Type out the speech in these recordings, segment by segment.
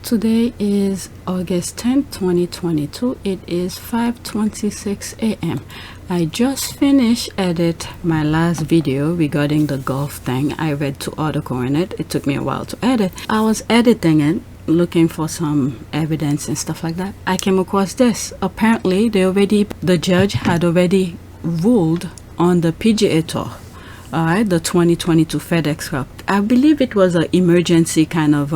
Today is August 10th, 2022. It is 5:26 a.m. I just finished edit my last video regarding the golf thing. I read 2 articles in it. It took me a while to edit. I was editing it, looking for some evidence and stuff like that. I came across this. Apparently, the judge had already ruled on the PGA Tour. All right, the 2022 FedEx Cup. I believe it was an emergency kind of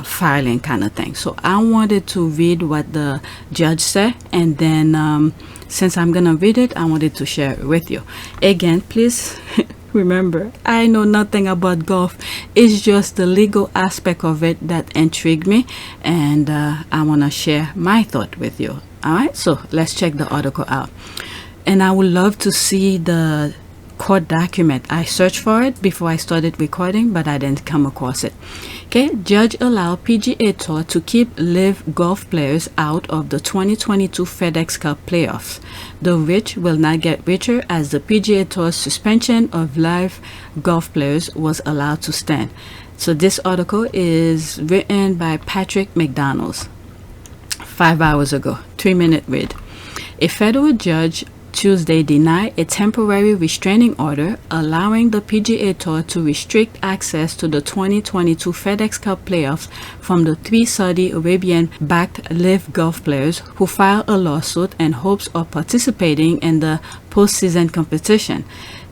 filing kind of thing. So I wanted to read what the judge said, and then since I'm gonna read it, I wanted to share it with you. Again, please remember, I know nothing about golf. It's just the legal aspect of it that intrigued me, and I want to share my thought with you. All right, so let's check the article out. And I would love to see the court document. I searched for it before I started recording, but I didn't come across it. Okay, judge allowed PGA Tour to keep LIV Golf players out of the 2022 FedEx Cup Playoffs. The rich will not get richer, as the PGA Tour's suspension of LIV Golf players was allowed to stand. So this article is written by Patrick McDonald 5 hours ago. 3-minute read. A federal judge Tuesday denied a temporary restraining order allowing the PGA Tour to restrict access to the 2022 FedEx Cup Playoffs from the 3 Saudi Arabian-backed LIV Golf players who filed a lawsuit in hopes of participating in the postseason competition.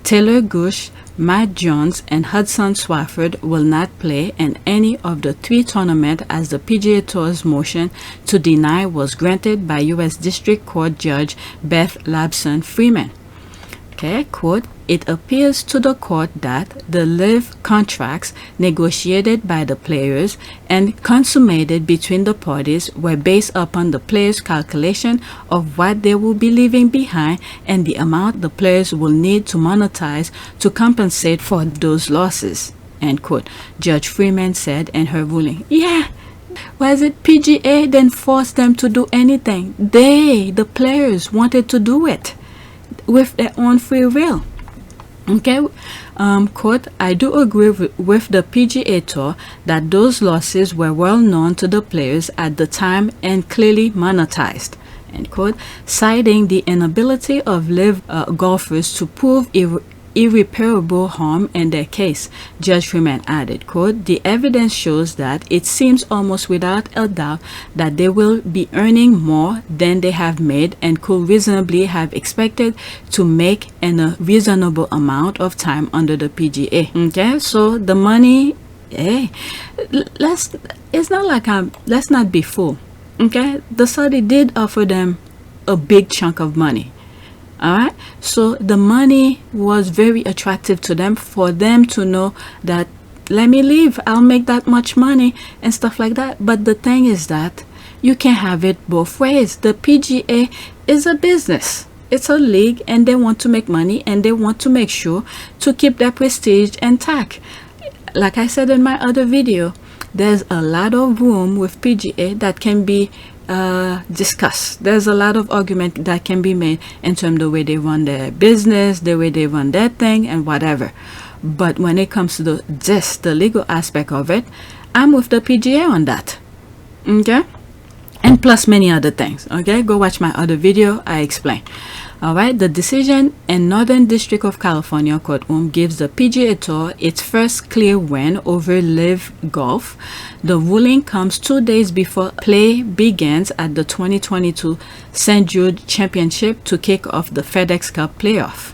Taylor Gooch, Matt Jones, and Hudson Swafford will not play in any of the 3 tournaments, as the PGA Tour's motion to deny was granted by U.S. District Court Judge Beth Labson Freeman. Okay, quote, "It appears to the court that the LIV contracts negotiated by the players and consummated between the parties were based upon the players' calculation of what they will be leaving behind and the amount the players will need to monetize to compensate for those losses," end quote, Judge Freeman said in her ruling. Yeah, was it PGA then forced them to do anything? The players, wanted to do it with their own free will. Okay, quote, "I do agree with the PGA Tour that those losses were well known to the players at the time and clearly monetized," end quote, citing the inability of LIV golfers to prove irreparable harm in their case. Judge Freeman added, quote, "The evidence shows that it seems almost without a doubt that they will be earning more than they have made and could reasonably have expected to make in a reasonable amount of time under the PGA." Okay, so the money, it's not like let's not be fooled. Okay, the Saudi did offer them a big chunk of money. All right, so the money was very attractive to them, for them to know that, let me leave, I'll make that much money and stuff like that. But the thing is that you can't have it both ways. The PGA is a business. It's a league, and they want to make money, and they want to make sure to keep their prestige intact. Like I said in my other video, there's a lot of room with PGA that can be discussed. There's a lot of argument that can be made in terms of the way they run their business, the way they run their thing, and whatever. But when it comes to the legal aspect of it, I'm with the PGA on that. Okay, and plus many other things. Okay, go watch my other video, I explain. All right, the decision in Northern District of California courtroom gives the PGA Tour its first clear win over LIV Golf. The ruling comes 2 days before play begins at the 2022 St. Jude Championship to kick off the FedEx Cup Playoff.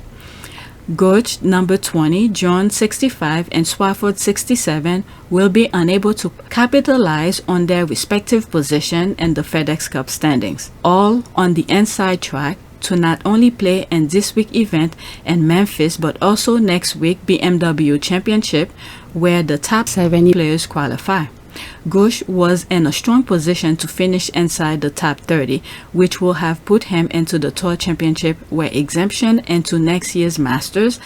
Gooch, number 20, Jone, 65, and Swafford, 67, will be unable to capitalize on their respective position in the FedEx Cup standings, all on the inside track, to not only play in this week's event in Memphis, but also next week BMW Championship, where the top 70 players qualify. Gooch was in a strong position to finish inside the top 30, which will have put him into the Tour Championship, where exemption into next year's Masters.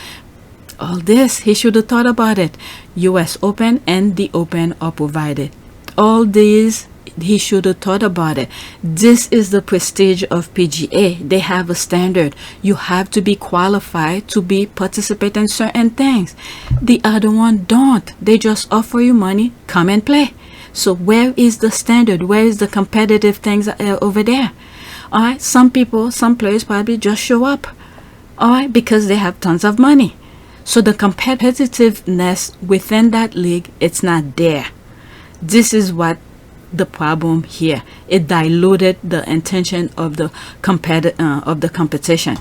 All this, he should have thought about it. US Open and the Open are provided. All these, he should have thought about it. This is the prestige of PGA. They have a standard. You have to be qualified to participate in certain things. The other one don't. They just offer you money, come and play. So where is the standard? Where is the competitive things over there? All right, some players probably just show up, all right, because they have tons of money. So the competitiveness within that league, it's not there. This is what the problem here. It diluted the intention of the competition.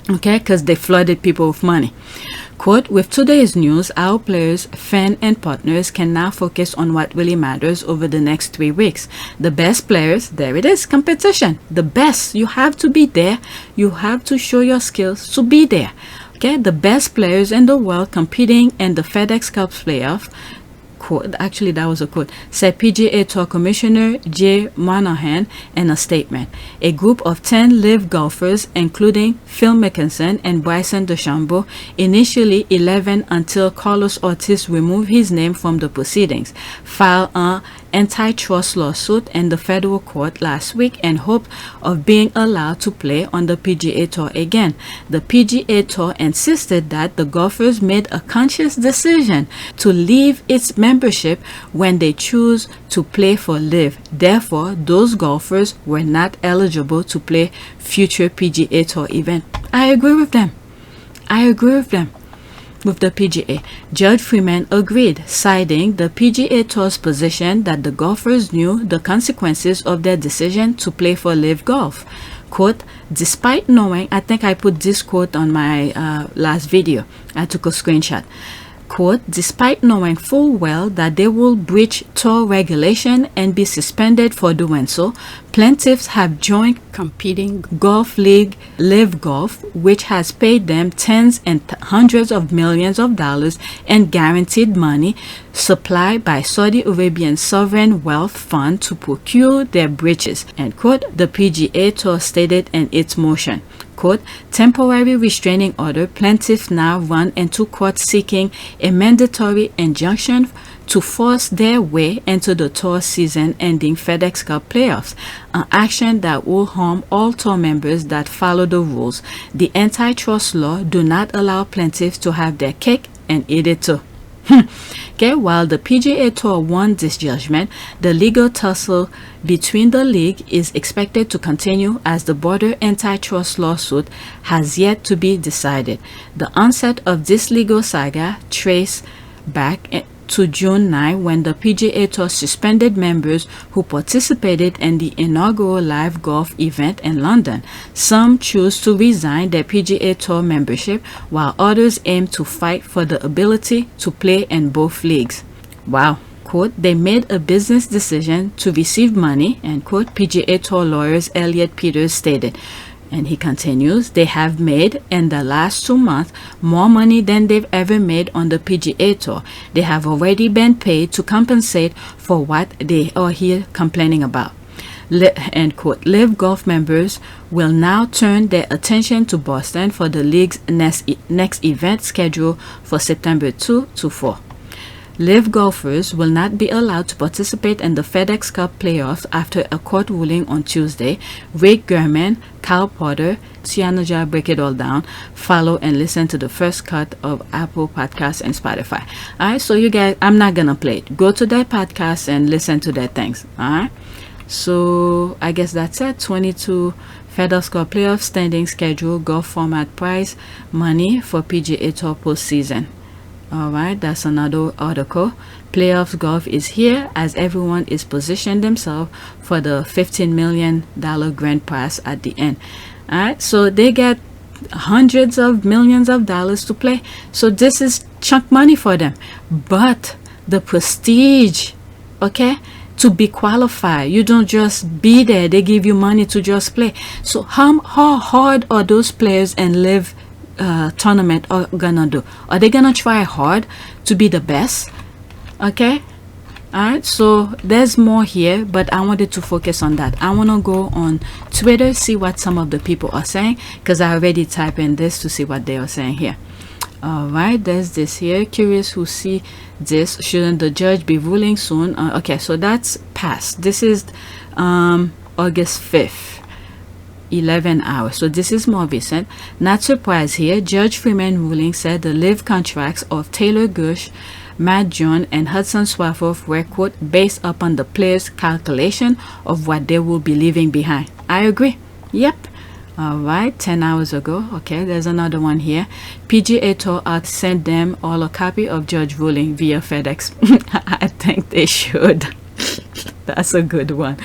Okay, because they flooded people with money. Quote, with today's news, our players, fans, and partners can now focus on what really matters over the next 3 weeks. The best players, there it is, competition. The best, you have to be there. You have to show your skills to be there. Okay, the best players in the world competing in the FedEx Cup Playoffs. Quote, actually that was a quote, said PGA Tour Commissioner Jay Monahan in a statement. A group of 10 LIV golfers, including Phil Mickelson and Bryson DeChambeau, initially 11 until Carlos Ortiz removed his name from the proceedings, filed an antitrust lawsuit in the federal court last week in hope of being allowed to play on the PGA Tour again. The PGA Tour insisted that the golfers made a conscious decision to leave its membership when they choose to play for LIV. Therefore, those golfers were not eligible to play future PGA Tour event. I agree with them. With the PGA, Judge Freeman agreed, citing the PGA Tour's position that the golfers knew the consequences of their decision to play for LIV Golf. Quote, despite knowing, I think I put this quote on my last video. I took a screenshot. Quote, despite knowing full well that they will breach tour regulation and be suspended for doing so, plaintiffs have joined competing golf league LIV Golf, which has paid them tens and hundreds of millions of dollars in guaranteed money supplied by Saudi Arabian sovereign wealth fund to procure their breaches, end quote, the PGA Tour stated in its motion. Quote, temporary restraining order, plaintiffs now run into court seeking a mandatory injunction to force their way into the tour season-ending FedEx Cup Playoffs, an action that will harm all tour members that follow the rules. The antitrust law do not allow plaintiffs to have their cake and eat it too. Okay, while the PGA Tour won this judgment, the legal tussle between the league is expected to continue as the border antitrust lawsuit has yet to be decided. The onset of this legal saga traces back to June 9, when the PGA Tour suspended members who participated in the inaugural LIV Golf event in London. Some choose to resign their PGA Tour membership, while others aim to fight for the ability to play in both leagues. Wow. Quote, they made a business decision to receive money, end quote, PGA Tour lawyers Elliot Peters stated. And he continues, they have made in the last 2 months more money than they've ever made on the PGA Tour. They have already been paid to compensate for what they are here complaining about. End quote. LIV Golf members will now turn their attention to Boston for the league's next event scheduled for September 2 to 4. LIV golfers will not be allowed to participate in the FedEx Cup Playoffs after a court ruling on Tuesday. Rick Gurman, Kyle Porter, Sianaja, break it all down. Follow and listen to the first cut of Apple Podcasts and Spotify. Alright, so you guys, I'm not gonna play it. Go to their podcast and listen to their things. Alright, so I guess that's it. 22 FedEx Cup Playoffs standing schedule, golf format prize, money for PGA Tour postseason. Alright, that's another article. Playoffs golf is here as everyone is positioned themselves for the $15 million grand prize at the end. Alright, so they get hundreds of millions of dollars to play. So this is chunk money for them. But the prestige, okay, to be qualified, you don't just be there. They give you money to just play. So how hard are those players and LIV tournament are gonna do? Are they gonna try hard to be the best? Okay, alright, so there's more here, but I wanted to focus on that. I want to go on Twitter, see what some of the people are saying, because I already typed in this to see what they are saying here. Alright, there's this here. Curious who see this. Shouldn't the judge be ruling soon? Okay, so that's past. This is August 5th. 11 hours. So this is more recent. Not surprised here. Judge Freeman ruling said the LIV contracts of Taylor Gush, Matt, Jone, and Hudson Swafford were, quote, based upon the players' calculation of what they will be leaving behind. I agree. Yep. All right, 10 hours ago. Okay, there's another one here. PGA Tour sent them all a copy of judge ruling via FedEx. I think they should. That's a good one.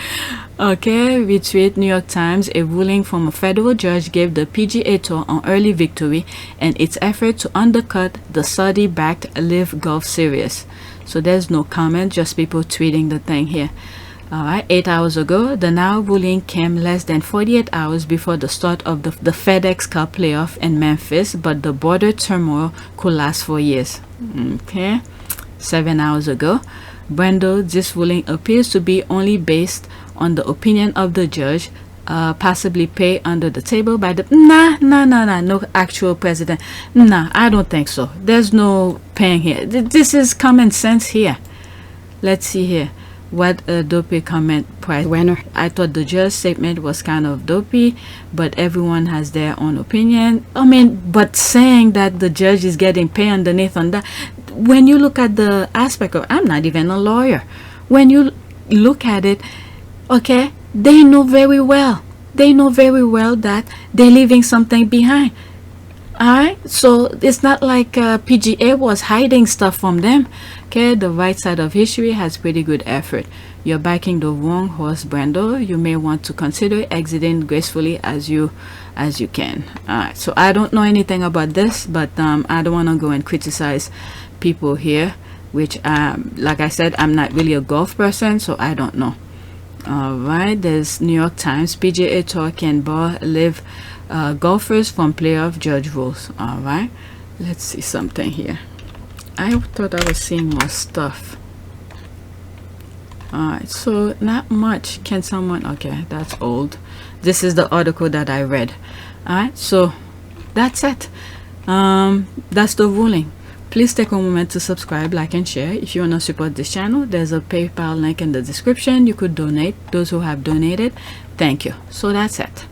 Okay, retweet New York Times. A ruling from a federal judge gave the PGA Tour an early victory in its effort to undercut the Saudi-backed LIV Golf series. So there's no comment, just people tweeting the thing here. Alright, 8 hours ago, the now ruling came less than 48 hours before the start of the FedEx Cup Playoffs in Memphis, but the border turmoil could last for years. Okay, 7 hours ago, Brando, this ruling appears to be only based on the opinion of the judge, possibly paid under the table by the... no actual president. Nah, I don't think so. There's no paying here. This is common sense here. Let's see here. What a dopey comment, prize winner. I thought the judge's statement was kind of dopey, but everyone has their own opinion. I mean, but saying that the judge is getting paid underneath on that, when you look at the aspect of, I'm not even a lawyer. When you look at it, okay, they know very well. They know very well that they're leaving something behind. Alright, so it's not like PGA was hiding stuff from them. Okay, the right side of history has pretty good effort. You're backing the wrong horse, Brando. You may want to consider exiting gracefully as you can. Alright, so I don't know anything about this, but I don't want to go and criticize people here, which like I said, I'm not really a golf person, so I don't know. Alright, there's New York Times. PGA Tour can bar LIV golfers from playoff judge rules. Alright, let's see something here. I thought I was seeing more stuff. Alright, so not much. Can someone... okay, that's old. This is the article that I read. Alright, so that's it. That's the ruling. Please take a moment to subscribe, like, and share. If you want to support this channel, there's a PayPal link in the description. You could donate. Those who have donated, thank you. So that's it.